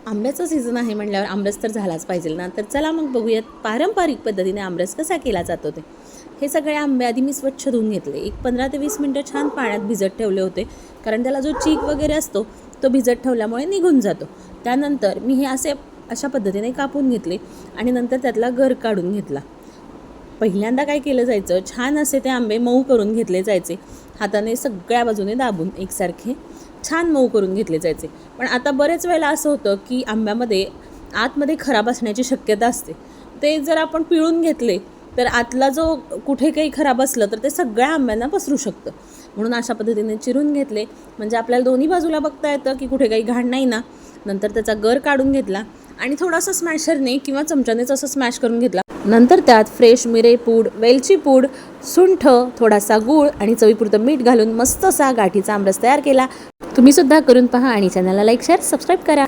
आंब्याचा सीझन आहे म्हटल्यावर आमरस तर झालाच पाहिजे ना. तर चला मग बघूयात पारंपरिक पद्धतीने आमरस कसा केला जातो ते. हे सगळे आंबे आधी मी स्वच्छ धुवून घेतले. एक 15 ते 20 मिनटं छान पाण्यात भिजत ठेवले होते, कारण त्याला जो चीक वगैरे असतो तो भिजत ठेवल्यामुळे निघून जातो. त्यानंतर मी हे अशा पद्धतीने कापून घेतले आणि नंतर त्यातला गर काढून घेतला. पहिल्यांदा काय केलं जायचं, छान असे ते आंबे मऊ करून घेतले जायचे. हाताने सगळ्या बाजूने दाबून एकसारखे छान मऊ करून घेतले जायचे. पण आता बरेच वेळेला असं होतं की आंब्यामध्ये आतमध्ये खराब असण्याची शक्यता असते. ते जर आपण पिळून घेतले तर आतला जो कुठे काही खराब असलं तर ते सगळ्या आंब्यांना पसरू शकतं. म्हणून अशा पद्धतीने चिरून घेतले, म्हणजे आपल्याला दोन्ही बाजूला बघता येतं की कुठे काही घाण नाही ना. नंतर त्याचा गर काढून घेतला आणि थोडासा स्मॅशरने किंवा चमच्यानेच असं स्मॅश करून घेतला. नंतर त्यात फ्रेश मिरे पूड, वेलची पूड, सुंठ, थोडासा गूळ आणि चवीपुरतं मीठ घालून मस्त असा गाठीचा आमरस तयार केला. तुम्ही सुद्धा करून पहा आणि चॅनलला लाईक, शेअर, सबस्क्राईब करा.